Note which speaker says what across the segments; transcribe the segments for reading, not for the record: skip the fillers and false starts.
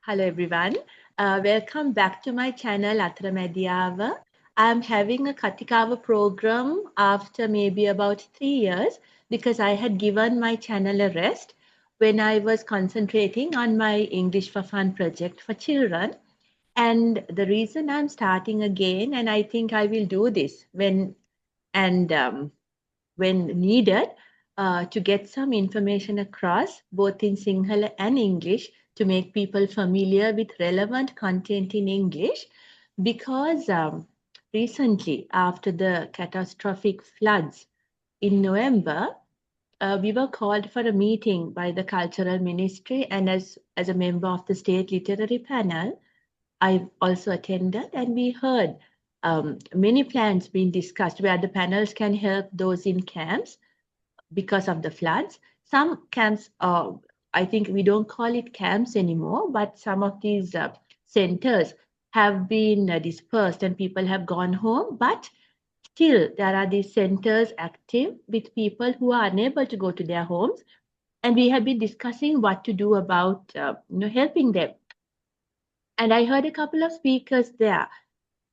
Speaker 1: Hello everyone. Welcome back to my channel Atramediava. I'm having a Katikava program after maybe about 3 years because I had given my channel a rest when I was concentrating on my English for Fun project for children. And the reason I'm starting again, and I think I will do this and when needed to get some information across both in Sinhala and English to make people familiar with relevant content in English because recently after the catastrophic floods in November, we were called for a meeting by the Cultural Ministry, and as a member of the State Literary Panel, I also attended, and we heard many plans being discussed where the panels can help those in camps because of the floods. Some camps, I think we don't call it camps anymore, but some of these centers have been dispersed and people have gone home. But still, there are these centers active with people who are unable to go to their homes. And we have been discussing what to do about helping them. And I heard a couple of speakers there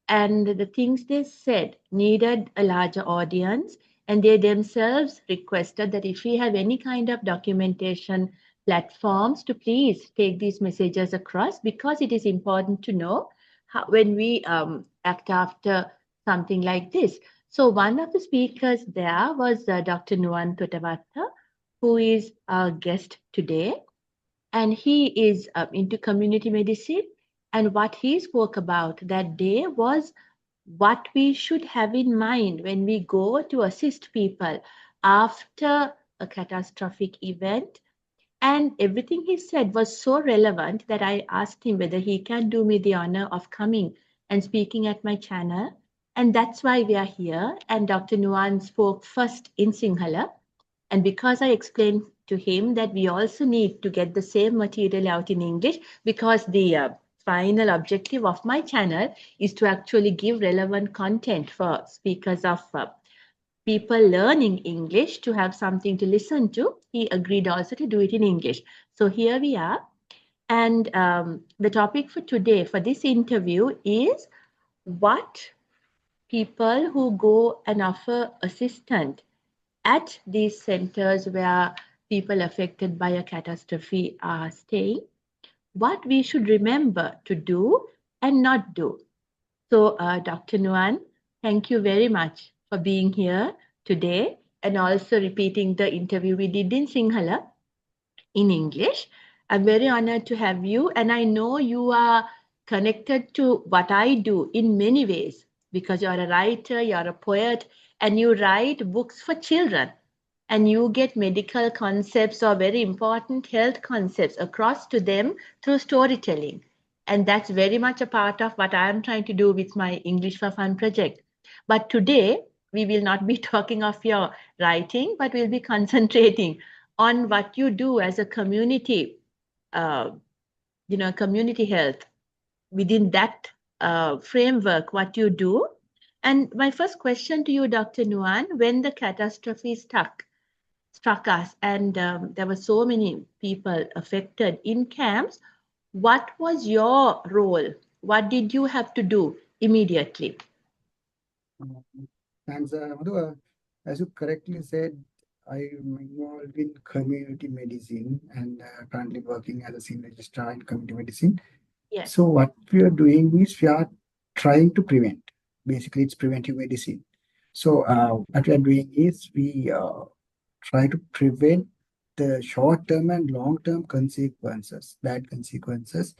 Speaker 1: and the things they said needed a larger audience, and they themselves requested that if we have any kind of documentation platforms to please take these messages across because it is important to know how, when we act after something like this. So one of the speakers there was Dr. Nuwan Thotawatte, who is our guest today, and he is into community medicine. And what he spoke about that day was what we should have in mind when we go to assist people after a catastrophic event. And everything he said was so relevant that I asked him whether he can do me the honor of coming and speaking at my channel. And that's why we are here. And Dr. Nuwan spoke first in Sinhala, and because I explained to him that we also need to get the same material out in English, because the final objective of my channel is to actually give relevant content for speakers of people learning English to have something to listen to. He agreed also to do it in English. So here we are. And the topic for today, for this interview, is what people who go and offer assistance at these centers where people affected by a catastrophe are staying, what we should remember to do and not do. So, Dr. Nuwan, thank you very much for being here today and also repeating the interview we did in Sinhala in English. I'm very honored to have you, and I know you are connected to what I do in many ways because you're a writer, you're a poet, and you write books for children. And you get medical concepts or very important health concepts across to them through storytelling. And that's very much a part of what I am trying to do with my English for Fun project. But today, we will not be talking of your writing, but we'll be concentrating on what you do as a community, uh, community health within that framework, what you do. And my first question to you, Dr. Nuwan, when the catastrophe struck us and there were so many people affected in camps, what was your role? What did you have to do immediately?
Speaker 2: Thanks, Madhu. As you correctly said, I'm involved in community medicine and currently working as a senior registrar in community medicine.
Speaker 1: Yes.
Speaker 2: So what we are doing is we are trying to prevent. Basically, it's preventive medicine. So what we are doing is we try to prevent the short-term and long-term consequences, bad consequences,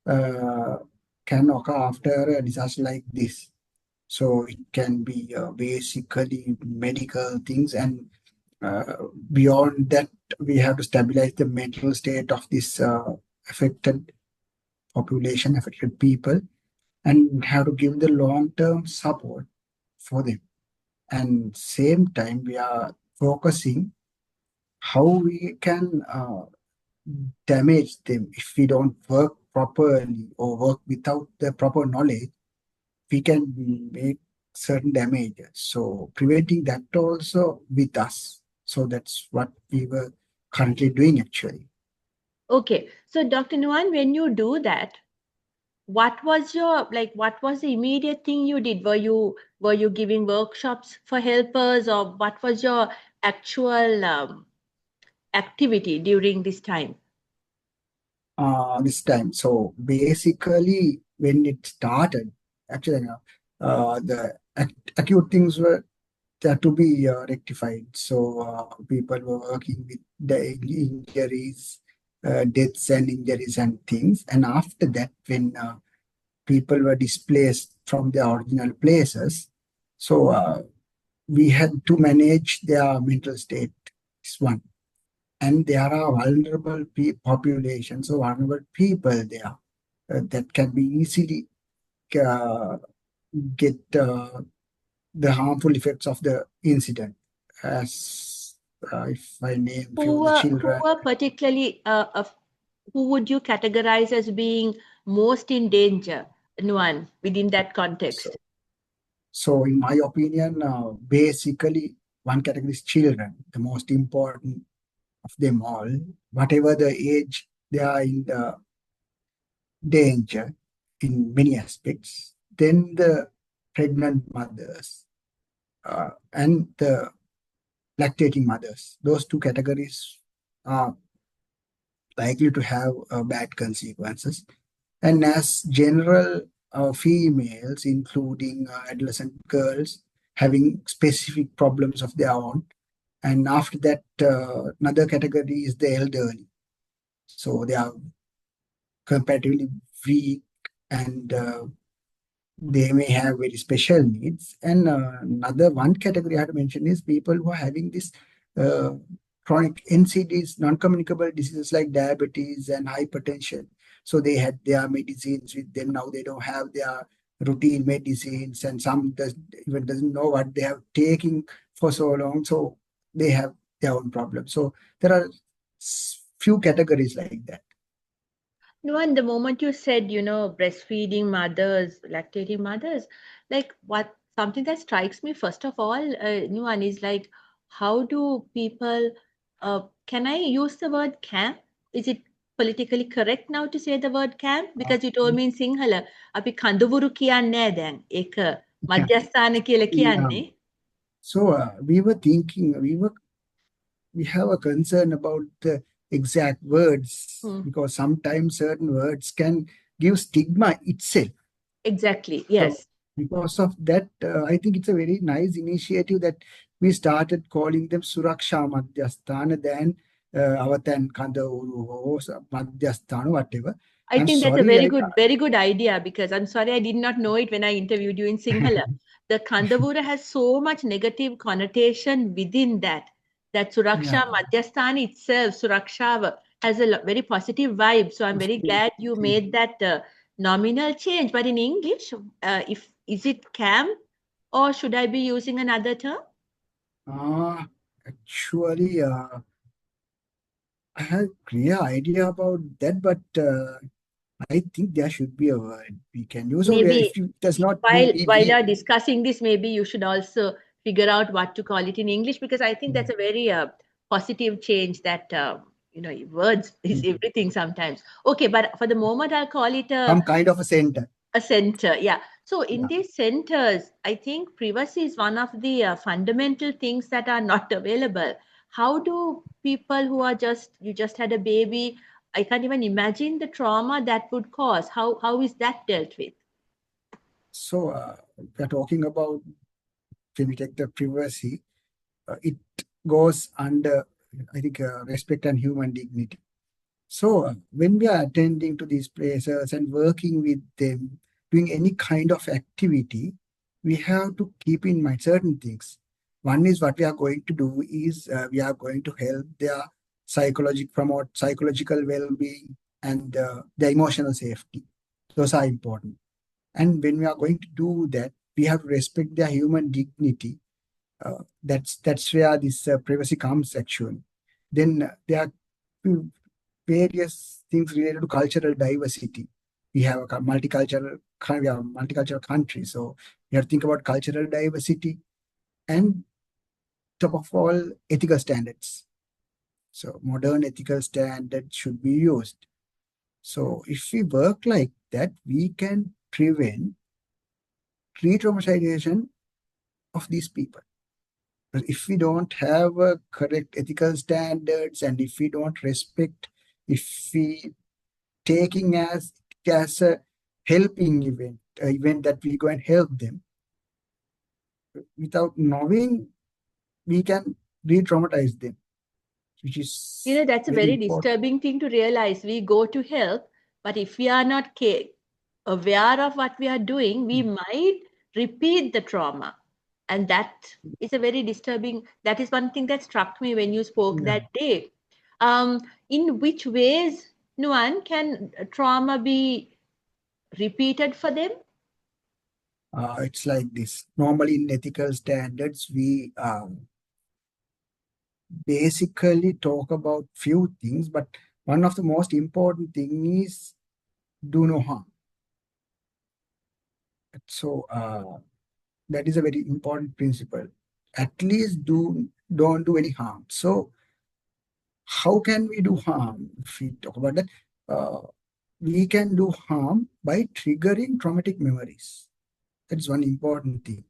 Speaker 2: uh, can occur after a disaster like this. So it can be basically medical things, and beyond that, we have to stabilize the mental state of this affected population, affected people, and have to give the long-term support for them. And same time, we are focusing how we can damage them if we don't work properly or work without the proper knowledge. We can make certain damages. So preventing that also with us. So that's what we were currently doing actually.
Speaker 1: Okay, so Dr. Nuwan, when you do that, what was your like? What was the immediate thing you did? Were you giving workshops for helpers, or what was your actual activity during this time?
Speaker 2: This time. So basically, when it started, actually, the acute things were there to be rectified. So people were working with the injuries, deaths and injuries and things. And after that, when people were displaced from their original places, so we had to manage their mental state. Is one, and there are vulnerable populations, so vulnerable people there that can be easily uh, get the harmful effects of the incident. As if I name few
Speaker 1: Who
Speaker 2: of the
Speaker 1: were who
Speaker 2: children.
Speaker 1: were particularly who would you categorize as being most in danger, Nuwan, within that
Speaker 2: So,
Speaker 1: context?
Speaker 2: so in my opinion, basically one category is children, the most important of them all. Whatever the age, they are in the danger in many aspects. Then the pregnant mothers and the lactating mothers. Those two categories are likely to have bad consequences. And as general females, including adolescent girls, having specific problems of their own. And after that, another category is the elderly. So they are comparatively weak and they may have very special needs. And another one category I had to mention is people who are having this uh, chronic NCDs, non-communicable diseases like diabetes and hypertension. So they had their medicines with them. Now they don't have their routine medicines, and some even doesn't know what they have taking for so long. So they have their own problems. So there are few categories like that.
Speaker 1: No, and the moment you said, breastfeeding mothers, lactating mothers, like what something that strikes me first of all, Nuwan, is like, how do people, can I use the word camp? Is it politically correct now to say the word camp?
Speaker 2: Uh,
Speaker 1: Because you told me in Sinhala, අපි කඳවුරු කියන්නේ දැන්. ඒක
Speaker 2: yeah.
Speaker 1: මධ්‍යස්ථාන කියලා
Speaker 2: Yeah.
Speaker 1: කියන්නේ.
Speaker 2: So we were thinking, we have a concern about the exact words
Speaker 1: Hmm.
Speaker 2: because sometimes certain words can give stigma itself.
Speaker 1: Exactly,
Speaker 2: So
Speaker 1: yes.
Speaker 2: because of that, I think it's a very nice initiative that we started calling them Suraksha Madhyasthana than Avatan Kanda Uru Madhyasthana, whatever.
Speaker 1: I
Speaker 2: I'm
Speaker 1: think that's a
Speaker 2: sorry,
Speaker 1: very good idea because I'm sorry I did not know it when I interviewed you in Sinhala. The Kandavura has so much negative connotation within that. That
Speaker 2: yeah,
Speaker 1: Suraksha Madhyasthani itself, Surakshava, has a very positive vibe. So I'm very
Speaker 2: positive
Speaker 1: glad you
Speaker 2: thing.
Speaker 1: made that nominal change. But in English, if is it camp or should I be using another term?
Speaker 2: Uh, actually, I have clear idea about that, but I think there should be a word we can use. Or
Speaker 1: Maybe
Speaker 2: if it does not,
Speaker 1: while you're discussing this, maybe you should also figure out what to call it in English because I think that's a very positive change that words is
Speaker 2: mm,
Speaker 1: everything sometimes. Okay, but for the moment, I'll call it
Speaker 2: some kind of a center.
Speaker 1: a center. Yeah. So in
Speaker 2: Yeah.
Speaker 1: these centers, I think privacy is one of the fundamental things that are not available. How do people who are you just had a baby? I can't even imagine the trauma that would cause. How is that dealt with?
Speaker 2: So we're talking about when we take the privacy, it goes under, I think, respect and human dignity. So when we are attending to these places and working with them, doing any kind of activity, we have to keep in mind certain things. One is what we are going to do is we are going to help their promote psychological well-being and their emotional safety. Those are important. And when we are going to do that, we have to respect their human dignity. That's where this privacy comes actually. Then there are various things related to cultural diversity. We have a we have a multicultural country, so we have to think about cultural diversity and top of all ethical standards. So modern ethical standards should be used. So if we work like that, we can prevent re-traumatization of these people. But if we don't have correct ethical standards, and if we don't respect, if we taking as a helping event that we go and help them without knowing, we can re-traumatize them, which is
Speaker 1: That's a
Speaker 2: very
Speaker 1: very
Speaker 2: important.
Speaker 1: disturbing thing to realize. We go to help, but if we are not aware of what we are doing, we might repeat the trauma. And that is a very disturbing, that is one thing that struck me when you spoke
Speaker 2: Yeah.
Speaker 1: that day. Um, in which ways, Nuwan, can trauma be repeated for them?
Speaker 2: It's like this. Normally, in ethical standards, we basically talk about few things, but one of the most important thing is do no harm. So that is a very important principle. At least don't do any harm. So how can we do harm? If we talk about that, uh, we can do harm by triggering traumatic memories. That's one important thing.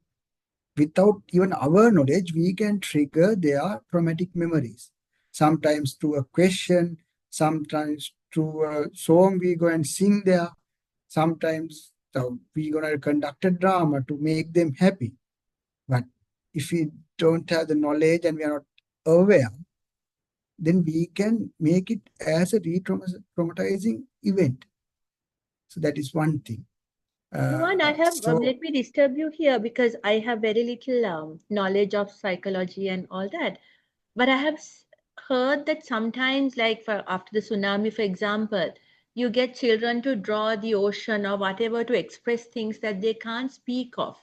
Speaker 2: Without even our knowledge, we can trigger their traumatic memories. Sometimes through a question, sometimes through a song we go and sing there, sometimes we gonna conduct a drama to make them happy. But if we don't have the knowledge and we are not aware, then we can make it as a re-traumatizing event. So that is one thing.
Speaker 1: Nuwan, I have,
Speaker 2: So
Speaker 1: let me disturb you here because I have very little knowledge of psychology and all that. But I have heard that sometimes, like for after the tsunami, for example, you get children to draw the ocean or whatever to express things that they can't speak of,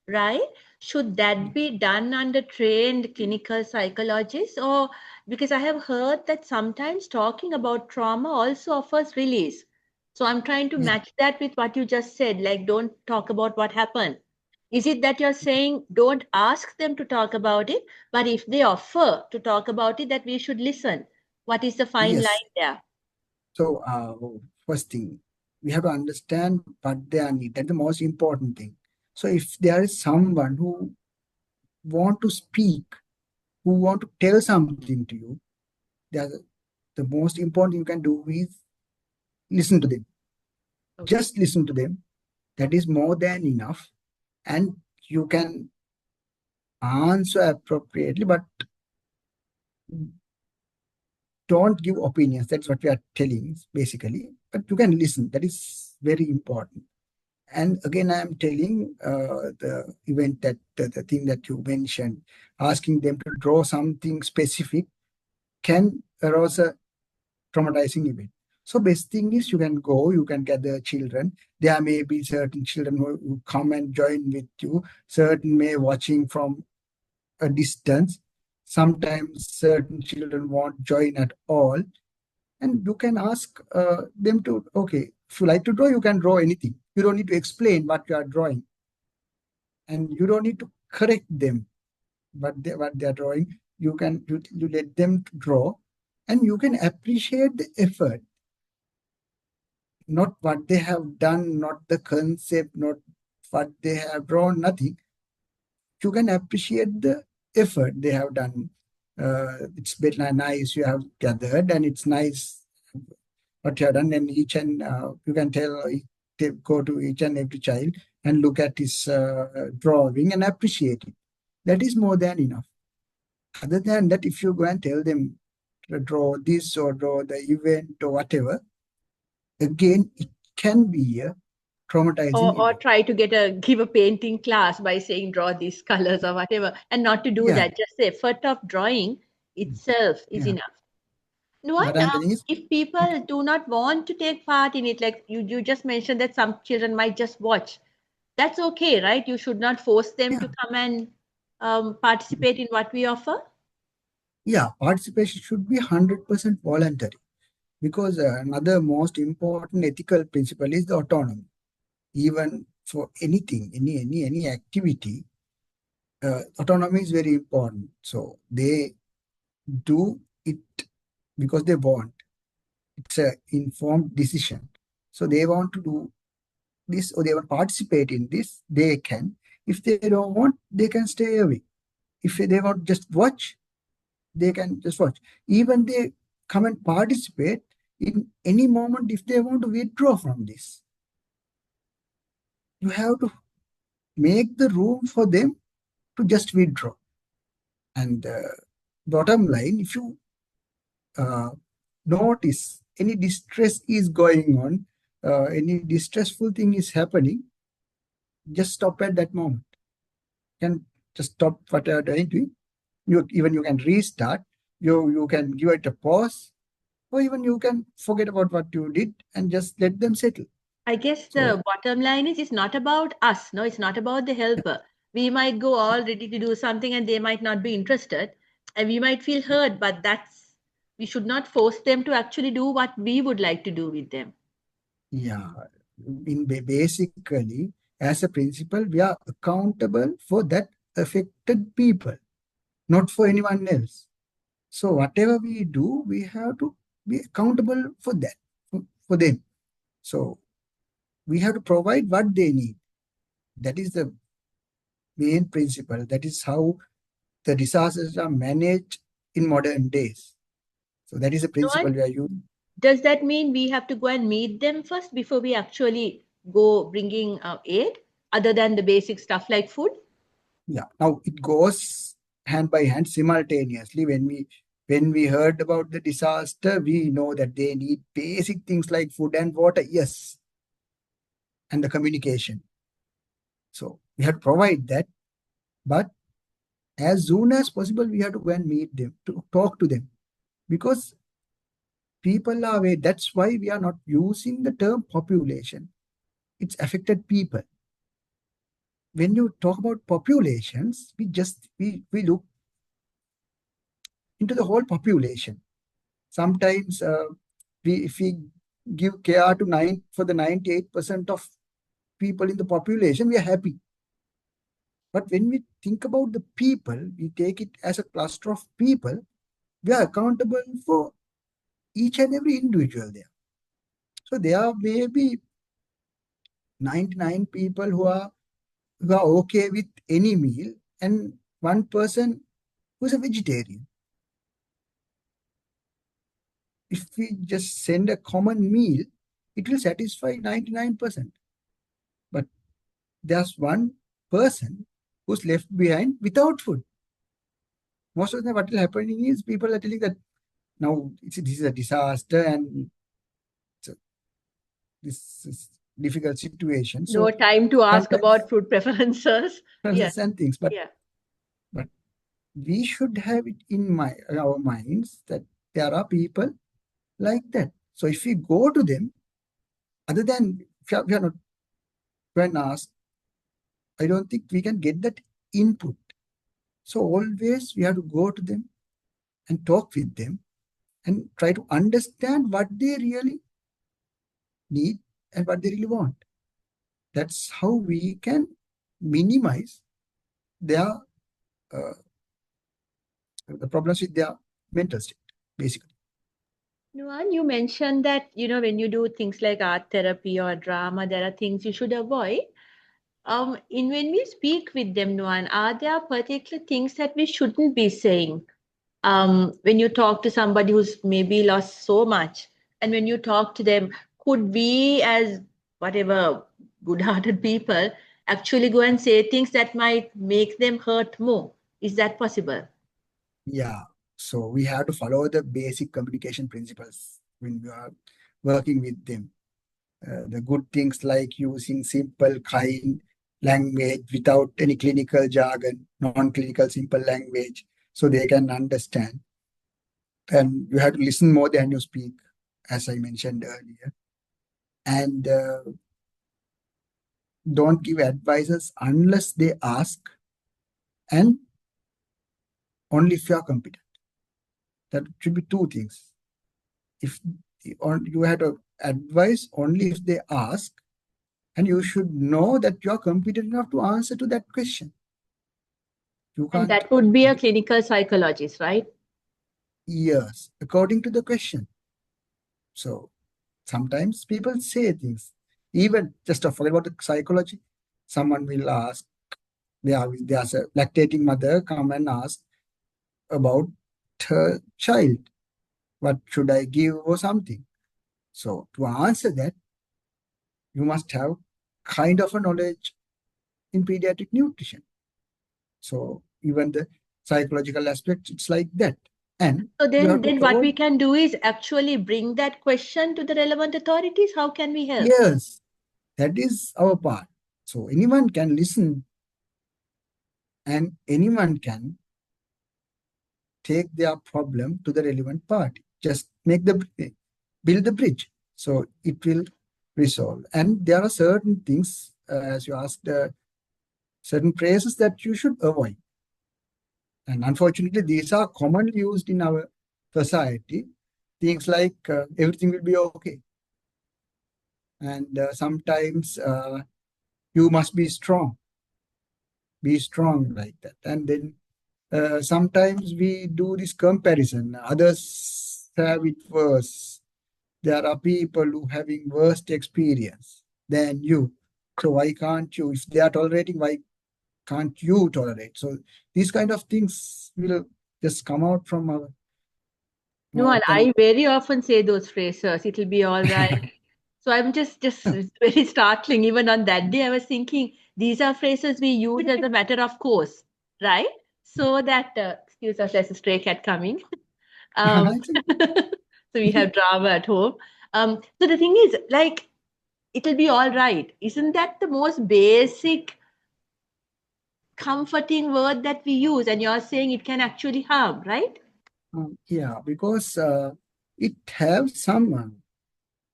Speaker 1: right? Should that be done under trained clinical psychologists? Or because I have heard that sometimes talking about trauma also offers release. So I'm trying to
Speaker 2: yeah,
Speaker 1: match that with what you just said, like don't talk about what happened. Is it that you're saying don't ask them to talk about it, but if they offer to talk about it, that we should listen? What is the fine
Speaker 2: yes.
Speaker 1: line there?
Speaker 2: So first thing, we have to understand what they are need. That's the most important thing. So if there is someone who want to speak, who want to tell something to you, the most important thing you can do is listen to them.
Speaker 1: Okay.
Speaker 2: Just listen to them. That is more than enough. And you can answer appropriately, but don't give opinions. That's what we are telling, basically. But you can listen. That is very important. And again, I am telling the event that the thing that you mentioned, asking them to draw something specific can arouse a traumatizing event. So best thing is you can go, you can gather children. There may be certain children who come and join with you. Certain may watching from a distance. Sometimes certain children won't join at all. And you can ask them to, okay, if you like to draw, you can draw anything. You don't need to explain what you are drawing. And you don't need to correct them what they are drawing. You let them draw, and you can appreciate the effort, not what they have done, not the concept, not what they have drawn, nothing. You can appreciate the effort they have done. It's been nice you have gathered, and it's nice what you have done. And each and you can go to each and every child and look at his drawing and appreciate it. That is more than enough. Other than that, if you go and tell them to draw this or draw the event or whatever, again, it can be a traumatizing
Speaker 1: Or
Speaker 2: event.
Speaker 1: try to give a painting class by saying draw these colors or whatever, and not to do
Speaker 2: Yeah.
Speaker 1: that. Just the effort of drawing itself is
Speaker 2: Yeah.
Speaker 1: enough. No one,
Speaker 2: What I'm telling is,
Speaker 1: if people do not want to take part in it, like you just mentioned that some children might just watch. That's okay, right? You should not force them
Speaker 2: yeah,
Speaker 1: to come and participate in what we offer.
Speaker 2: yeah, participation should be 100% voluntary, because another most important ethical principle is the autonomy. Even for anything, any activity, autonomy is very important. So they do it because they want. It's an informed decision. So they want to do this or they want to participate in this, they can. If they don't want, they can stay away. If they want just watch, they can just watch. Even they come and participate in any moment if they want to withdraw from this. You have to make the room for them to just withdraw. And bottom line, if you uh, notice any distress is going on, any distressful thing is happening, just stop at that moment. You can just stop what you are doing. You can restart. You can give it a pause, or even you can forget about what you did and just let them settle.
Speaker 1: I guess
Speaker 2: So
Speaker 1: the bottom line is it's not about us, no, it's not about the helper. We might go all ready to do something and they might not be interested, and we might feel hurt, but that's we should not force them to actually do what we would like to do with them.
Speaker 2: yeah, basically, as a principal, we are accountable for that affected people, not for anyone else. So whatever we do, we have to be accountable for that, for them. So we have to provide what they need. That is the main principle. That is how the disasters are managed in modern days. So that is a
Speaker 1: Noan,
Speaker 2: principle we are using.
Speaker 1: does that mean we have to go and meet them first before we actually go bringing aid, other than the basic stuff like food?
Speaker 2: Yeah. Now it goes hand by hand simultaneously. When we heard about the disaster, we know that they need basic things like food and water, yes, and the communication. So we have to provide that, but as soon as possible, we have to go and meet them, to talk to them, because people are away. That's why we are not using the term population. It's affected people. When you talk about populations, we look into the whole population. Sometimes if we give care to nine for the 98% of people in the population, we are happy. But when we think about the people, we take it as a cluster of people. We are accountable for each and every individual there. So there may be 99 people who are okay with any meal, and one person who's a vegetarian. If we just send a common meal, it will satisfy 99%. But there's one person who's left behind without food. Most of the time, what is happening is people are telling that now this is a disaster and this is difficult situation.
Speaker 1: No
Speaker 2: So
Speaker 1: time to ask
Speaker 2: sometimes
Speaker 1: about food preferences. Yeah,
Speaker 2: and things, but
Speaker 1: yeah.
Speaker 2: but we should have it in our minds that there are people like that. So if we go to them, other than if we are not when asked, I don't think we can get that input. So always we have to go to them and talk with them and try to understand what they really need and what they really want. That's how we can minimize their uh, the problems with their mental state, basically.
Speaker 1: Nuwan, you mentioned that, when you do things like art therapy or drama, there are things you should avoid. When we speak with them, Nuwan, are there particular things that we shouldn't be saying? When you talk to somebody who's maybe lost so much, and when you talk to them, could we, as whatever good-hearted people, actually go and say things that might make them hurt more? Is that possible?
Speaker 2: Yeah. So we have to follow the basic communication principles when we are working with them. The good things like using simple, kind language without any clinical jargon, non-clinical, simple language, so they can understand. And you have to listen more than you speak, as I mentioned earlier. And don't give advices unless they ask, and only if you are competent. That should be two things. If you have to advise only if they ask, and you should know that you are competent enough to answer to that question. You
Speaker 1: And
Speaker 2: can't.
Speaker 1: that would be a clinical psychologist, right?
Speaker 2: Yes, according to the question. So sometimes people say things, even just to forget about the psychology. Someone will ask, there's a lactating mother come and ask about her child, what should I give or something. So to answer that, you must have kind of a knowledge in pediatric nutrition. So even the psychological aspect, it's like that. And
Speaker 1: So
Speaker 2: you have to
Speaker 1: then what
Speaker 2: avoid,
Speaker 1: we can do is actually bring that question to the relevant authorities. How can we help?
Speaker 2: yes, that is our part. So anyone can listen and anyone can take their problem to the relevant party. Just build the bridge. So it will resolve. And there are certain things, as you asked, certain phrases that you should avoid. And unfortunately, these are commonly used in our society. Things like everything will be okay. And sometimes you must be strong like that. And then sometimes we do this comparison. Others have it worse. There are people who having worst experience than you. So why can't you? If they are tolerating, why can't you tolerate? So these kind of things will just come out from our
Speaker 1: No, and
Speaker 2: mouth and
Speaker 1: I very often say those phrases. It'll be all right. So I'm just it's very startling. Even on that day, I was thinking these are phrases we use as a matter of course, right? So that excuse us, there's a stray cat coming.
Speaker 2: it's
Speaker 1: So we have drama at home. So the thing is, like, it'll be all right. Isn't that the most basic comforting word that we use? And you're saying it can actually harm, right?
Speaker 2: yeah, because it have some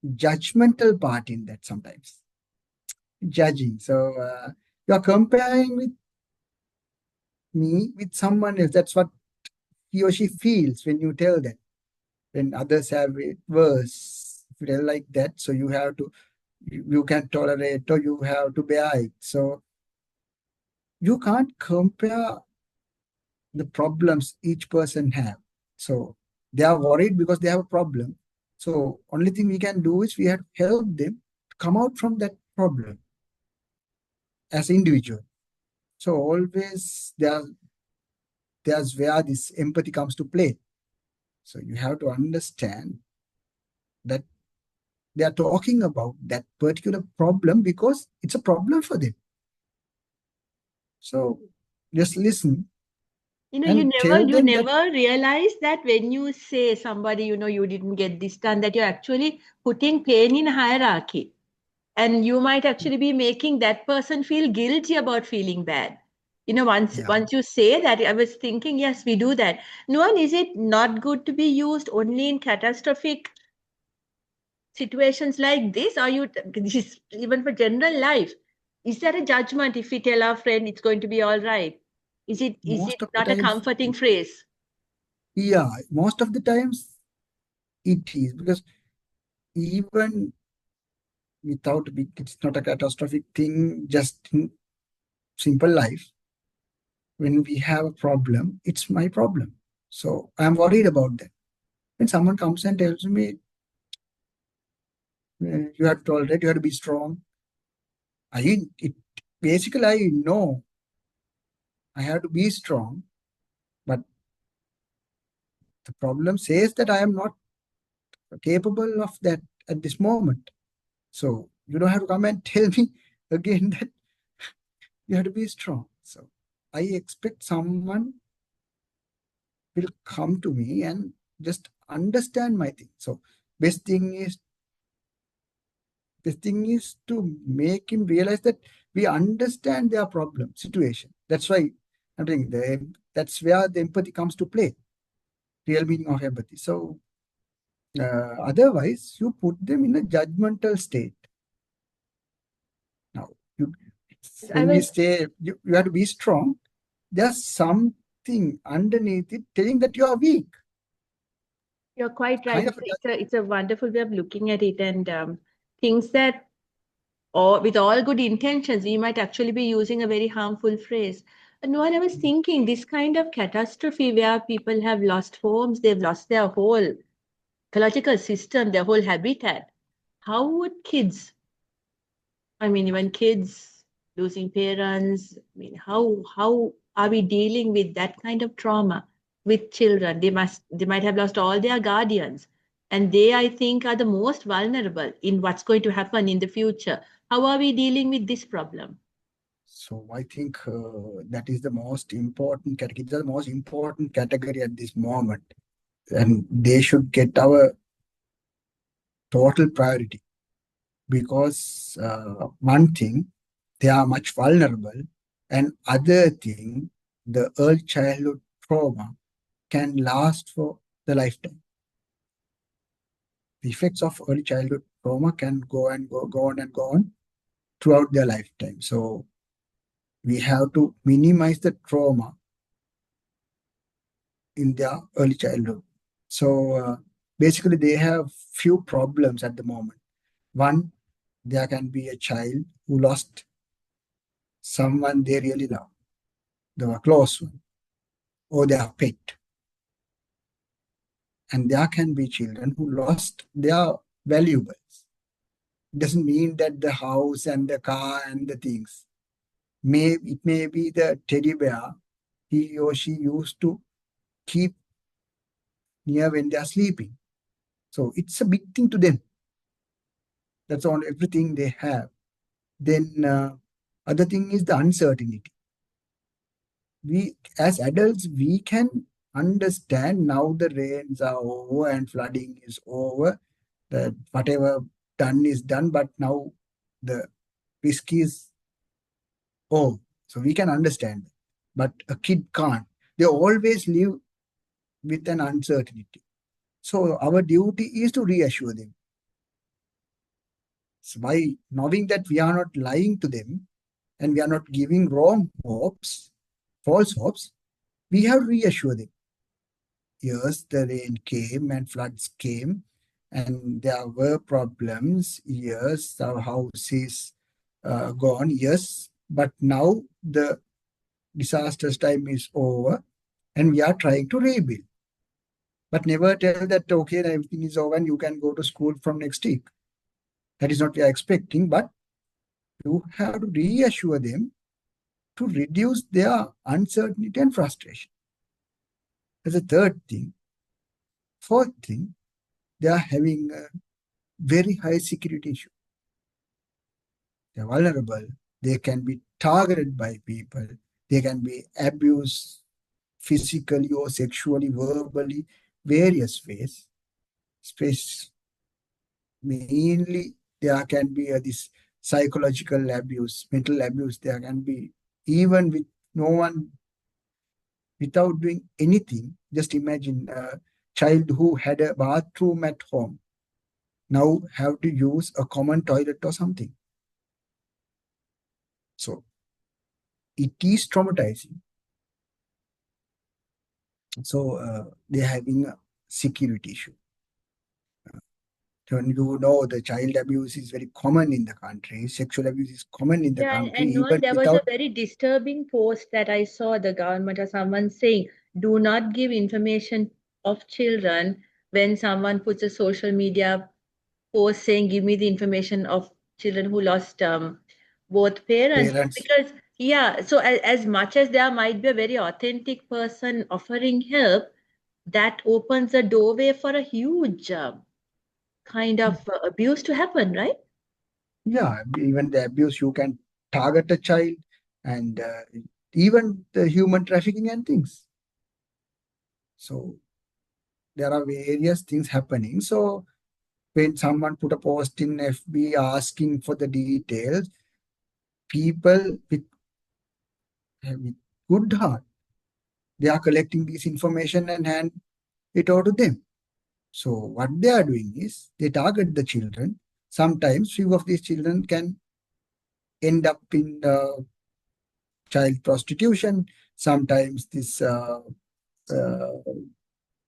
Speaker 2: judgmental part in that sometimes judging. So you're comparing with me with someone else. That's what he or she feels when you tell that. When others have it worse, if you tell like that, so you can tolerate or you have to bear it. So you can't compare the problems each person have. So they are worried because they have a problem. So only thing we can do is we have to help them to come out from that problem as individual. So always there's where this empathy comes to play. So you have to understand that they are talking about that particular problem because it's a problem for them. So just listen
Speaker 1: You
Speaker 2: and
Speaker 1: never
Speaker 2: tell
Speaker 1: you
Speaker 2: them that,
Speaker 1: never realize that when you say somebody, you didn't get this done, that you're actually putting pain in hierarchy. And you might actually be making that person feel guilty about feeling bad.
Speaker 2: yeah,
Speaker 1: Once you say that, I was thinking, yes, we do that. No, and is it not good to be used only in catastrophic situations like this? Or this even for general life? Is there a judgment if we tell our friend it's going to be all right? Is it
Speaker 2: most of the
Speaker 1: not a
Speaker 2: times,
Speaker 1: comforting phrase?
Speaker 2: yeah, most of the times it is because even without a big, it's not a catastrophic thing, just in simple life. When we have a problem, it's my problem. So I'm worried about that. When someone comes and tells me, you have to tolerate, you have to be strong, it basically I know I have to be strong, but the problem says that I am not capable of that at this moment. So you don't have to come and tell me again that you have to be strong. So I expect someone will come to me and just understand my thing. So best thing is to make him realize that we understand their problem situation. That's why I'm saying that's where the empathy comes to play. Real meaning of empathy. So otherwise, you put them in a judgmental state. Now,
Speaker 1: I
Speaker 2: when we
Speaker 1: was
Speaker 2: say you have to be strong, there's something underneath it telling that you are weak.
Speaker 1: You're quite right.
Speaker 2: Kind of
Speaker 1: It's a wonderful way of looking at it, and things that, or with all good intentions, we might actually be using a very harmful phrase. No, I was thinking this kind of catastrophe where people have lost homes, they've lost their whole ecological system, their whole habitat. How would kids, I mean, even kids losing parents, I mean, how are we dealing with that kind of trauma with children? They might have lost all their guardians. And they, I think, are the most vulnerable in what's going to happen in the future. How are we dealing with this problem?
Speaker 2: So I think that is the most important category. The most important category at this moment, and they should get our total priority because one thing, they are much vulnerable, and other thing, the early childhood trauma can last for the lifetime. The effects of early childhood trauma can go and go on and go on throughout their lifetime. So we have to minimize the trauma in their early childhood. So basically, they have few problems at the moment. One, there can be a child who lost someone they really love, the close one, or their pet. And there can be children who lost their valuables. It doesn't mean that the house and the car and the things. It may be the teddy bear he or she used to keep near when they are sleeping. So it's a big thing to them. That's all everything they have. Then other thing is the uncertainty. We as adults we can understand now the rains are over and flooding is over. That whatever done is done, but now the risk is over. So we can understand. But a kid can't. They always live with an uncertainty. So our duty is to reassure them. So by knowing that we are not lying to them and we are not giving wrong hopes, false hopes, we have to reassure them. Yes, the rain came and floods came, and there were problems. Yes, our house is gone. Yes, but now the disastrous time is over, and we are trying to rebuild. But never tell that okay, everything is over and you can go to school from next week. That is not what we are expecting, but you have to reassure them to reduce their uncertainty and frustration. That's the third thing. Fourth thing, they are having a very high security issue. They're vulnerable. They can be targeted by people. They can be abused physically or sexually, verbally, various ways. Space mainly there can be this psychological abuse, mental abuse. There can be even with no one without doing anything. Just imagine a child who had a bathroom at home now have to use a common toilet or something. So it is traumatizing. So they're having a security issue. You know, the child abuse is very common in the country. Sexual abuse is common in the
Speaker 1: Yeah,
Speaker 2: country,
Speaker 1: and Noel,
Speaker 2: even
Speaker 1: there was a
Speaker 2: without
Speaker 1: very disturbing post that I saw the government or someone saying, do not give information of children when someone puts a social media post saying, give me the information of children who lost both parents.
Speaker 2: parents.
Speaker 1: Because, yeah, so as much as there might be a very authentic person offering help, that opens a doorway for a huge kind of abuse to happen, right?
Speaker 2: Yeah, even the abuse, you can target a child and even the human trafficking and things. So there are various things happening. So when someone put a post in FB asking for the details, people with good heart, they are collecting this information and hand it over to them. So what they are doing is they target the children. Sometimes few of these children can end up in child prostitution. Sometimes this uh,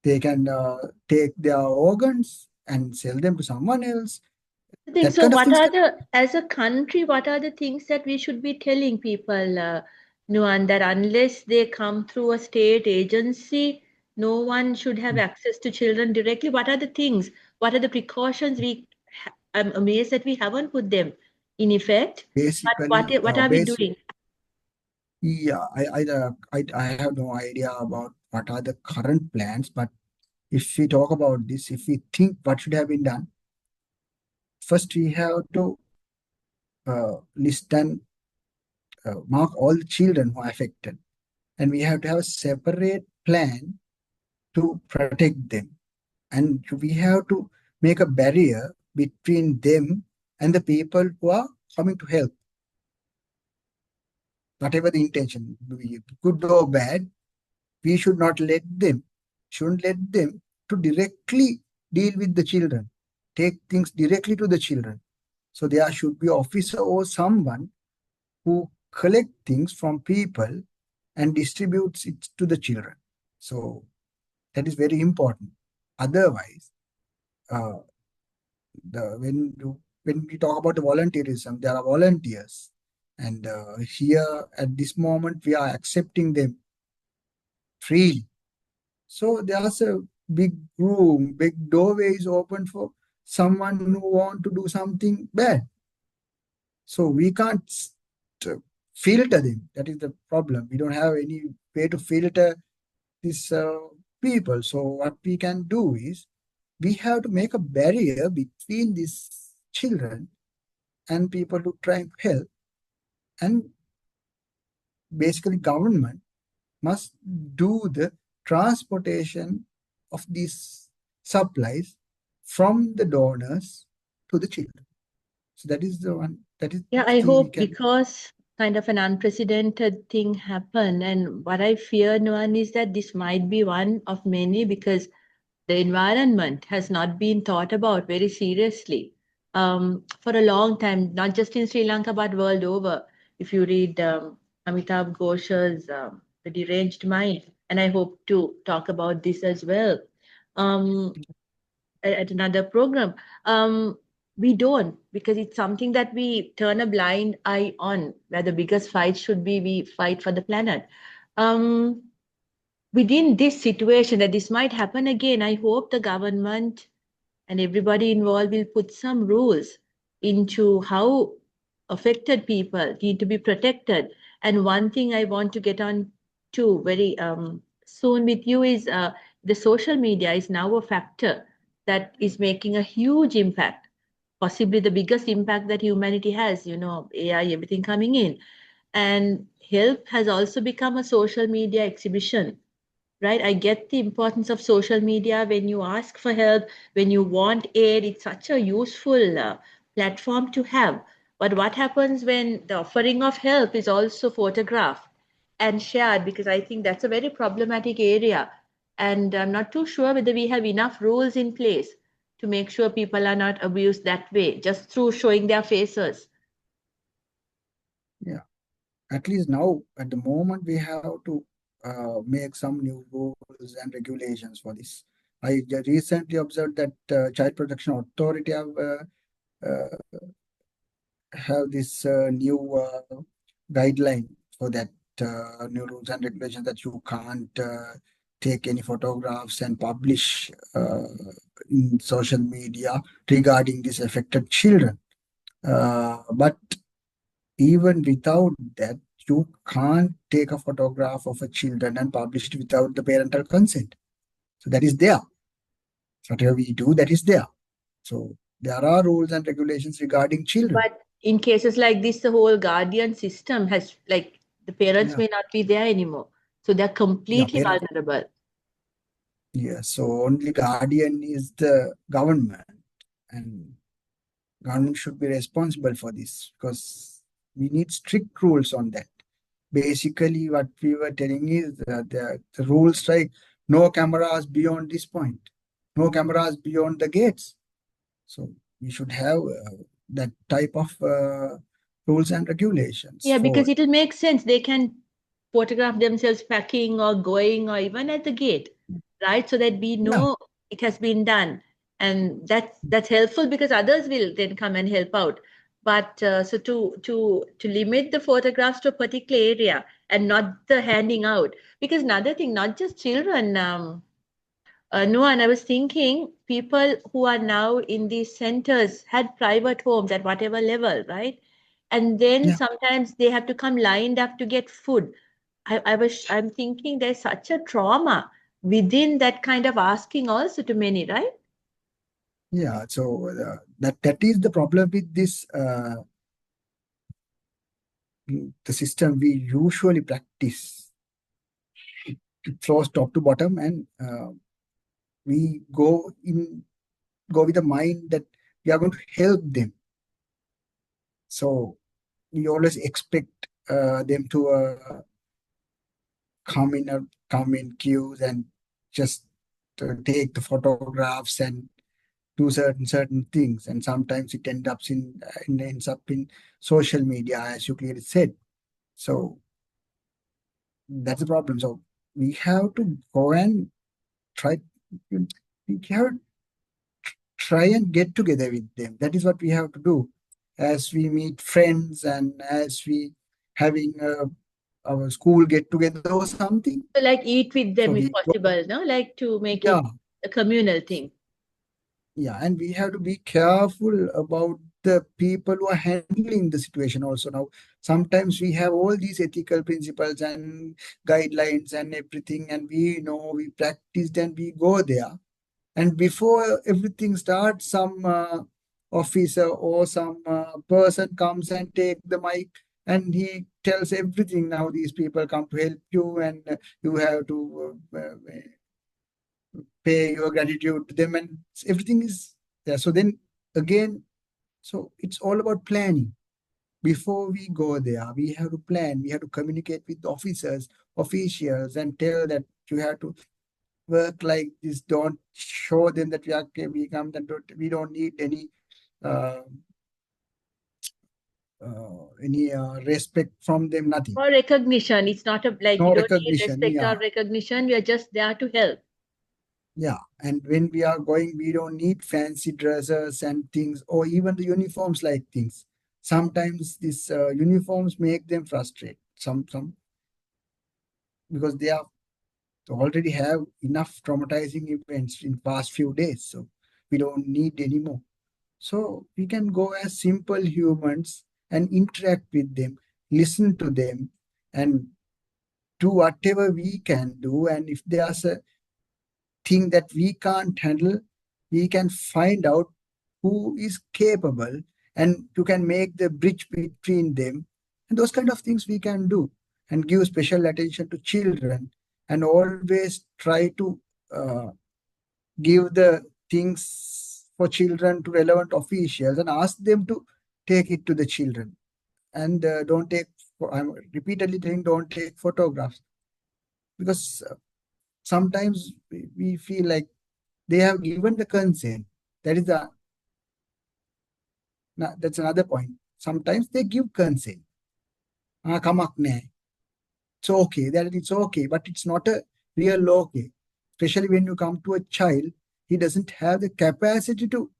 Speaker 2: they can take their organs and sell them to someone else.
Speaker 1: I think
Speaker 2: That
Speaker 1: so.
Speaker 2: kind of
Speaker 1: What
Speaker 2: things
Speaker 1: are
Speaker 2: can.
Speaker 1: the, as a country, what are the things that we should be telling people? Nuwan, that unless they come through a state agency, no one should have access to children directly. What are the things? What are the precautions I'm amazed that we haven't put them in effect. But
Speaker 2: Basically,
Speaker 1: what are we doing?
Speaker 2: yeah, I have no idea about what are the current plans, but if we talk about this, if we think what should have been done, first we have to list and mark all the children who are affected, and we have to have a separate plan to protect them, and we have to make a barrier between them and the people who are coming to help, whatever the intention, be it good or bad. We should not let them, shouldn't let them to directly deal with the children, take things directly to the children. So there should be officer or someone who collect things from people and distributes it to the children. So that is very important. Otherwise, uh, when we talk about the volunteerism, there are volunteers, and here at this moment we are accepting them freely. So there's a big room, big doorway is open for someone who want to do something bad. So we can't filter them. That is the problem. We don't have any way to filter these people. So what we can do is we have to make a barrier between these children and people who try to help. And basically, government must do the transportation of these supplies from the donors to the children. So that is the one, that is
Speaker 1: Yeah,
Speaker 2: the
Speaker 1: I
Speaker 2: thing we
Speaker 1: hope
Speaker 2: can.
Speaker 1: because kind of an unprecedented thing happened. And what I fear, Nuwan, is that this might be one of many because the environment has not been thought about very seriously for a long time, not just in Sri Lanka, but world over. If you read Amitabh Ghosh's The Deranged Mind, and I hope to talk about this as well. Um, at another program. We don't because it's something that we turn a blind eye on. Where the biggest fight should be, we fight for the planet. Um, Within this situation, that this might happen again, I hope the government and everybody involved will put some rules into how affected people need to be protected. And one thing I want to get on to very soon with you is the social media is now a factor that is making a huge impact, possibly the biggest impact that humanity has, AI, everything coming in. And health has also become a social media exhibition, right? I get the importance of social media when you ask for help, when you want aid. It's such a useful platform to have. But what happens when the offering of help is also photographed and shared? Because I think that's a very problematic area. And I'm not too sure whether we have enough rules in place to make sure people are not abused that way, just through showing their faces.
Speaker 2: Yeah, at least now, at the moment, we have to make some new rules and regulations for this. I recently observed that Child Protection Authority uh, have this new guideline for that, new rules and regulations, that you can't take any photographs and publish in social media regarding these affected children. But even without that, you can't take a photograph of a children and publish it without the parental consent. So that is there. So whatever we do, that is there. So there are rules and regulations regarding children.
Speaker 1: But in cases like this, the whole guardian system has, like, the parents
Speaker 2: Yeah,
Speaker 1: may not be there anymore. So they're
Speaker 2: yeah,
Speaker 1: completely
Speaker 2: parents.
Speaker 1: vulnerable.
Speaker 2: Yeah, so only guardian is the government, and government should be responsible for this because we need strict rules on that. Basically, what we were telling is that the rules like no cameras beyond this point, no cameras beyond the gates. So we should have that type of rules and regulations
Speaker 1: Yeah, because
Speaker 2: for.
Speaker 1: it'll make sense. They can photograph themselves packing or going or even at the gate, right? So that we
Speaker 2: Yeah,
Speaker 1: know it has been done. And that's helpful because others will then come and help out. But so to limit the photographs to a particular area and not the handing out, because another thing, not just children. No, and I was thinking people who are now in these centers had private homes at whatever level, right? And then
Speaker 2: Yeah,
Speaker 1: sometimes they have to come lined up to get food. I'm thinking there's such a trauma within that kind of asking also to many, right?
Speaker 2: yeah. So that is the problem with this the system we usually practice. It throws top to bottom, and we go with the mind that we are going to help them. So we always expect them to come in come in queues and just take the photographs and do certain things, and sometimes it ends up in social media, as you clearly said. So that's the problem. So we have to go and try. We have to try and get together with them. That is what we have to do, as we meet friends and as we having our school get together or something.
Speaker 1: So like eat with
Speaker 2: So
Speaker 1: them
Speaker 2: we
Speaker 1: if
Speaker 2: go,
Speaker 1: possible, no? Like to make
Speaker 2: yeah,
Speaker 1: it a communal thing.
Speaker 2: yeah, and we have to be careful about the people who are handling the situation also. Now, sometimes we have all these ethical principles and guidelines and everything, and we know we practiced and we go there. And before everything starts, some officer or some person comes and take the mic and he tells everything. Now these people come to help you, and you have to pay your gratitude to them, and everything is there. So then again, so it's all about planning. Before we go there, we have to plan. We have to communicate with officers, officials, and tell that you have to work like this. Don't show them that we come that we don't need uh, any respect from them. Nothing.
Speaker 1: Or recognition. It's not a like you
Speaker 2: No
Speaker 1: don't need
Speaker 2: recognition.
Speaker 1: respect or
Speaker 2: Yeah,
Speaker 1: recognition. We are just there to help.
Speaker 2: yeah. And when we are going, we don't need fancy dresses and things, or even the uniforms like things. Sometimes these uniforms make them frustrate. Some because they are already have enough traumatizing events in past few days, so we don't need any more. So we can go as simple humans and interact with them, listen to them, and do whatever we can do. And if there's a thing that we can't handle, we can find out who is capable, and you can make the bridge between them. And those kind of things we can do, and give special attention to children, and always try to uh, give the things for children to relevant officials and ask them to take it to the children. And don't take, I'm repeatedly telling, don't take photographs, because sometimes we feel like they have given the consent. That is that's another point. Sometimes they give consent. Kamak nahi. It's okay, that it's okay, but it's not a real okay. Especially when you come to a child, he doesn't have the capacity to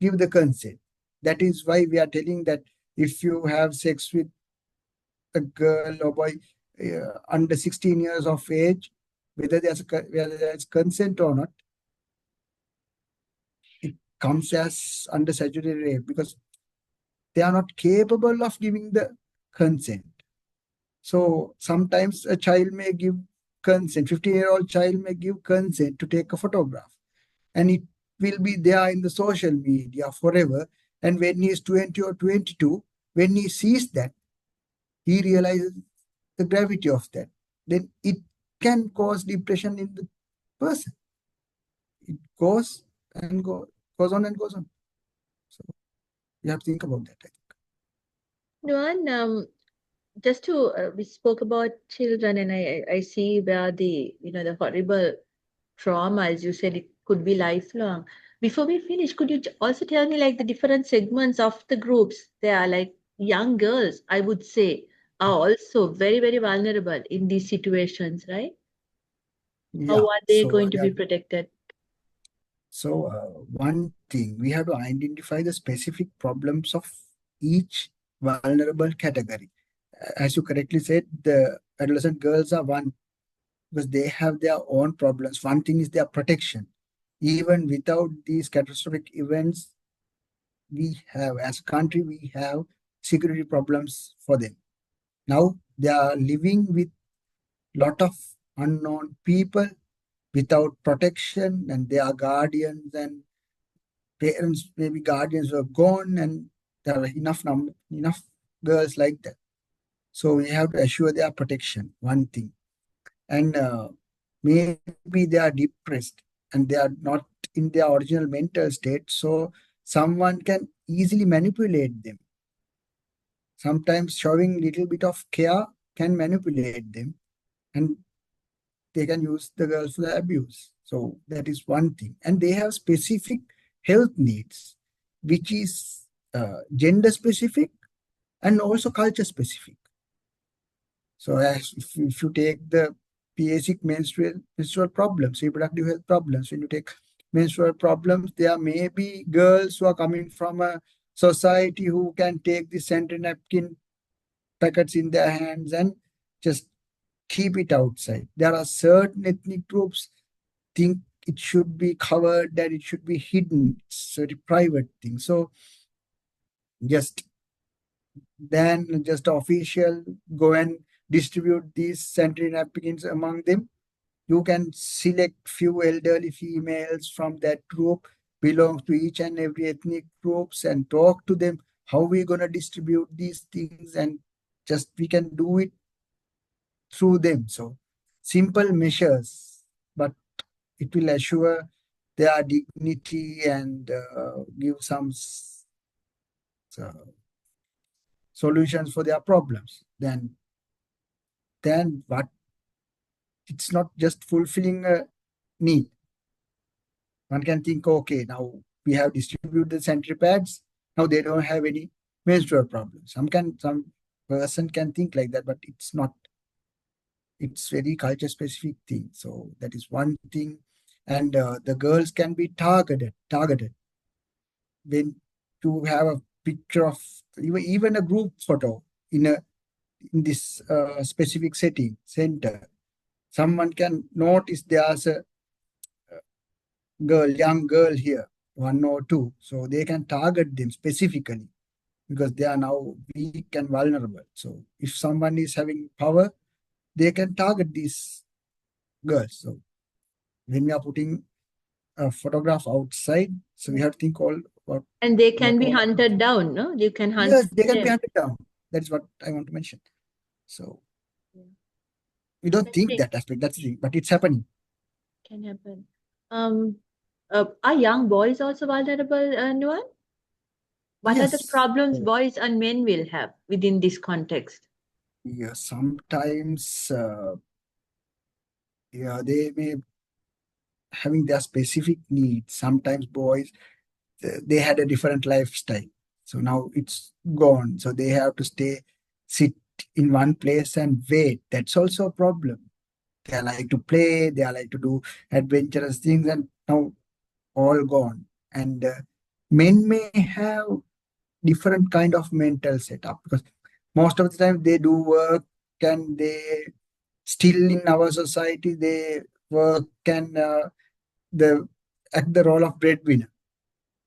Speaker 2: give the consent. That is why we are telling that if you have sex with a girl or boy under 16 years of age, whether there's consent or not, it comes as under statutory rape, because they are not capable of giving the consent. So sometimes a child may give consent, 15-year-old child may give consent to take a photograph, and it will be there in the social media forever. And when he is 20 or 22, when he sees that, he realizes the gravity of that. Then it can cause depression in the person. It goes on and goes on. So you have to think about that, I think.
Speaker 1: Nuwan, just to we spoke about children, and I see where the the horrible trauma, as you said, it could be lifelong. Before we finish, could you also tell me like the different segments of the groups? They are like young girls, I would say, are also very, very vulnerable in these situations, right? How
Speaker 2: Yeah.
Speaker 1: are they
Speaker 2: So
Speaker 1: going to be protected?
Speaker 2: one thing, we have to identify the specific problems of each vulnerable category. As you correctly said, the adolescent girls are one because they have their own problems. One thing is their protection. Even without these catastrophic events, we have, as a country, we have security problems for them. Now they are living with lot of unknown people without protection, and their guardians and parents, maybe guardians were gone, and there are enough girls like that. So we have to assure their protection, one thing. And maybe they are depressed and they are not in their original mental state. So someone can easily manipulate them. Sometimes showing little bit of care can manipulate them, and they can use the girls for the abuse. So that is one thing. And they have specific health needs, which is gender specific and also culture specific. So as if you take the basic menstrual problems, reproductive health problems, when you take menstrual problems, there may be girls who are coming from a society who can take the sanitary napkin packets in their hands and just keep it outside. There are certain ethnic groups think it should be covered, that it should be hidden. It's a very private thing. So just then just official go and distribute these sanitary napkins among them. You can select few elderly females from that group, belong to each and every ethnic groups, and talk to them how we gonna distribute these things, and just we can do it through them. So simple measures, but it will assure their dignity and give some solutions for their problems. Then what? It's not just fulfilling a need. One can think, okay, now we have distributed sanitary pads. Now they don't have any menstrual problems. Some person can think like that, but it's not. It's very culture specific thing. So that is one thing. And the girls can be targeted when you have a picture of even a group photo in this specific setting center. Someone can notice there's a young girl here, one or two, so they can target them specifically because they are now weak and vulnerable. So if someone is having power, they can target these girls. So when we are putting a photograph outside, so we have to think all about
Speaker 1: And they can
Speaker 2: what
Speaker 1: be
Speaker 2: all.
Speaker 1: hunted down, no? You can hunt
Speaker 2: Yes, they can be
Speaker 1: them.
Speaker 2: hunted down. That's what I want to mention. So
Speaker 1: Yeah.
Speaker 2: we don't think
Speaker 1: Interesting.
Speaker 2: that aspect. That's the thing, but it's happening.
Speaker 1: Can happen. Um, are young boys also vulnerable, Nuwan? What are the
Speaker 2: Yes.
Speaker 1: problems boys and men will have within this context?
Speaker 2: Yeah, sometimes yeah, they may having their specific needs. Sometimes boys they had a different lifestyle, so now it's gone. So they have to sit in one place and wait. That's also a problem. They like to play. They like to do adventurous things, and now all gone. And men may have different kind of mental setup because most of the time they do work, and they still in our society they work and the act the role of breadwinner.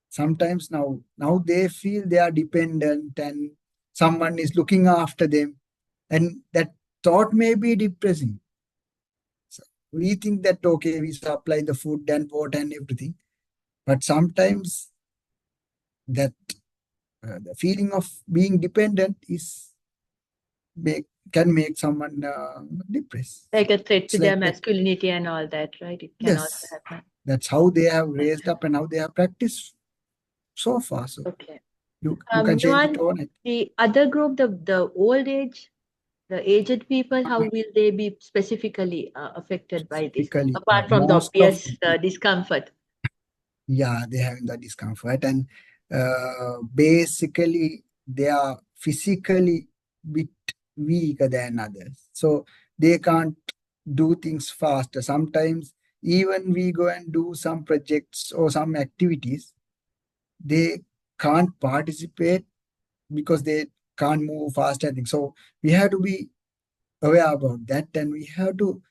Speaker 2: Sometimes now they feel they are dependent and someone is looking after them, and that thought may be depressing. So we think that okay, we supply the food and water and everything, but sometimes that the feeling of being dependent is can make someone depressed.
Speaker 1: Like a threat to
Speaker 2: It's
Speaker 1: their
Speaker 2: like that.
Speaker 1: masculinity and all that, right? It can also
Speaker 2: Yes,
Speaker 1: happen.
Speaker 2: that's how they have raised up and how they have practiced so far. So
Speaker 1: Okay.
Speaker 2: you can change it
Speaker 1: Nuwan,
Speaker 2: overnight.
Speaker 1: the other group, the old age, the aged people, how will they be specifically affected by this,
Speaker 2: Typically,
Speaker 1: apart from the
Speaker 2: most of
Speaker 1: obvious discomfort?
Speaker 2: yeah, they having the discomfort, and basically they are physically bit weaker than others, so they can't do things faster. Sometimes even we go and do some projects or some activities, they can't participate because they can't move fast and things. So we have to be aware about that, and we have to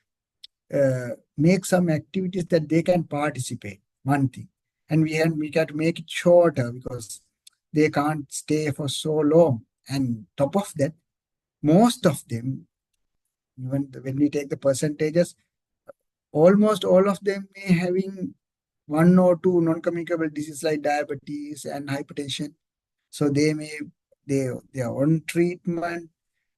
Speaker 2: make some activities that they can participate. One thing, and we got to make it shorter because they can't stay for so long. And top of that, most of them, even when we take the percentages, almost all of them may having one or two non-communicable diseases like diabetes and hypertension. So they are on treatment,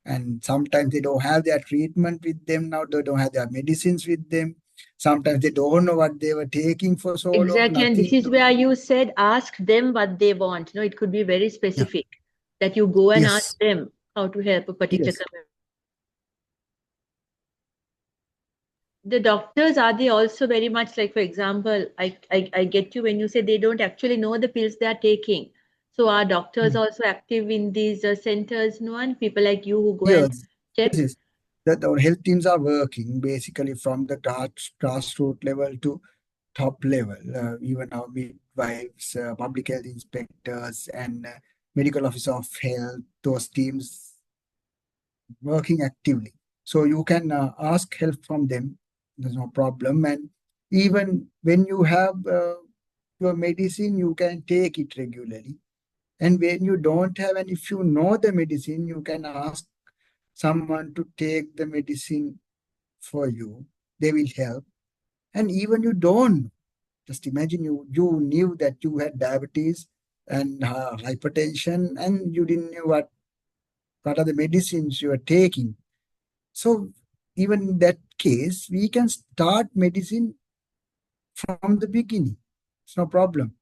Speaker 2: and sometimes they don't have their treatment with them now. They don't have their medicines with them. Sometimes they don't know what they were taking for so long.
Speaker 1: Exactly. And this
Speaker 2: Nothing.
Speaker 1: is where you said ask them what they want. It could be very
Speaker 2: Yeah.
Speaker 1: specific that you go and ask
Speaker 2: Yes.
Speaker 1: them how to help a particular
Speaker 2: Yes.
Speaker 1: community. The doctors, are they also very much like, for example, I get you when you say they don't actually know the pills they are taking. So are doctors
Speaker 2: Mm.
Speaker 1: also active in these centers, Nuwan? People like you who go and
Speaker 2: Yes. Yes.
Speaker 1: check?
Speaker 2: Yes. That our health teams are working basically from the grassroots level to top level. Even our midwives, public health inspectors, and medical officer of health, those teams working actively. So you can ask help from them. There's no problem. And even when you have your medicine, you can take it regularly. And when you don't have, and if you know the medicine, you can ask someone to take the medicine for you. They will help. And even you don't, just imagine you knew that you had diabetes and hypertension, and you didn't know what are the medicines you are taking. So even in that case, we can start medicine from the beginning. It's no problem.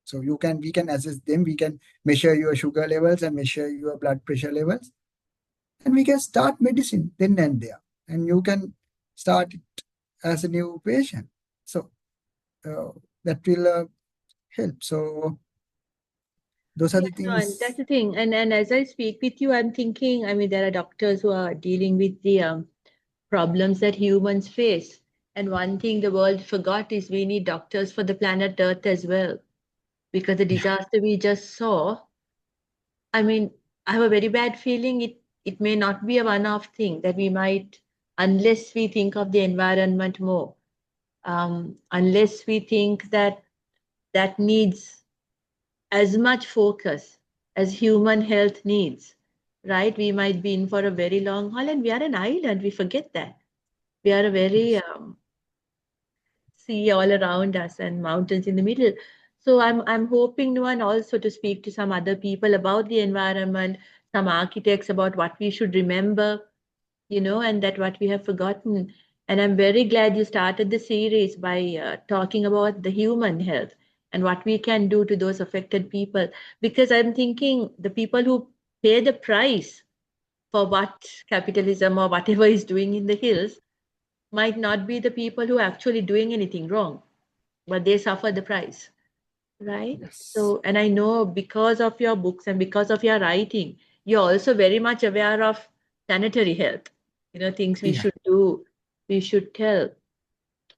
Speaker 2: So we can assess them. We can measure your sugar levels and measure your blood pressure levels, and we can start medicine then and there. And you can start it as a new patient. So uh, that will help. So those are
Speaker 1: Yeah,
Speaker 2: the
Speaker 1: no, and that's
Speaker 2: things.
Speaker 1: the thing. And as I speak with you, I'm thinking, I mean, there are doctors who are dealing with the problems that humans face. And one thing the world forgot is we need doctors for the planet Earth as well. Because the
Speaker 2: Yeah.
Speaker 1: disaster we just saw, I mean, I have a very bad feeling it may not be a one-off thing that we might, unless we think of the environment more, unless we think that that needs as much focus as human health needs, right? We might be in for a very long haul, and we are an island. We forget that we are a very
Speaker 2: Yes.
Speaker 1: sea all around us and mountains in the middle. So I'm hoping one also to speak to some other people about the environment, some architects about what we should remember, and that what we have forgotten. And I'm very glad you started the series by talking about the human health and what we can do to those affected people. Because I'm thinking the people who pay the price for what capitalism or whatever is doing in the hills might not be the people who are actually doing anything wrong, but they suffer the price, right?
Speaker 2: Yes.
Speaker 1: So, and I know because of your books and because of your writing, you're also very much aware of sanitary health, things we
Speaker 2: Yeah.
Speaker 1: should do, we should tell.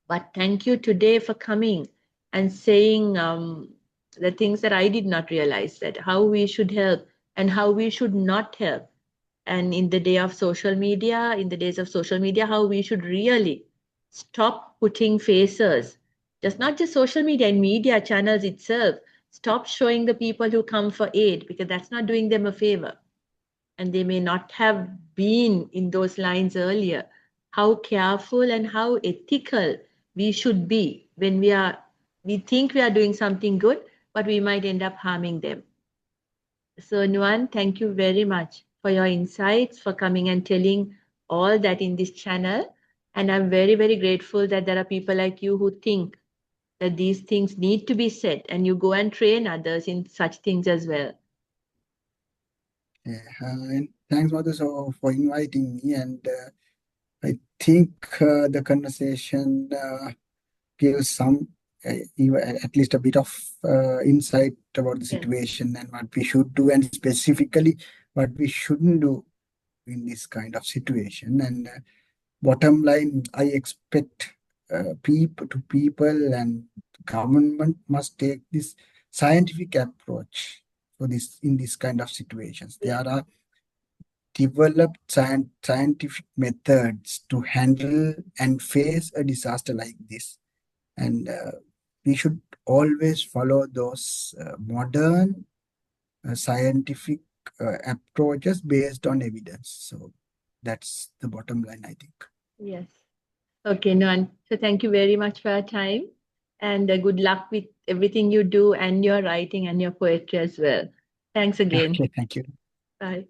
Speaker 1: But thank you today for coming and saying the things that I did not realize, that how we should help and how we should not help. And in the day of social media, in the days of social media, how we should really stop putting faces, just not just social media and media channels itself. Stop showing the people who come for aid because that's not doing them a favor and they may not have been in those lines earlier. How careful and how ethical we should be when we think we are doing something good, but we might end up harming them. So, Nuwan, thank you very much for your insights, for coming and telling all that in this channel. And I'm very, very grateful that there are people like you who think that these things need to be said and you go and train others in such things as well.
Speaker 2: Yeah. And thanks, Madhu, for inviting me. And I think the conversation gives some, even at least a bit of insight about the
Speaker 1: Yes.
Speaker 2: situation and what we should do, and specifically what we shouldn't do in this kind of situation. And bottom line, I expect people and government must take this scientific approach for this in this kind of situations. There are developed scientific methods to handle and face a disaster like this, and we should always follow those modern scientific approaches based on evidence. So that's the bottom line, I think.
Speaker 1: Yes. Okay, Nuwan. So thank you very much for your time, and good luck with everything you do and your writing and your poetry as well. Thanks again.
Speaker 2: Okay, thank you.
Speaker 1: Bye.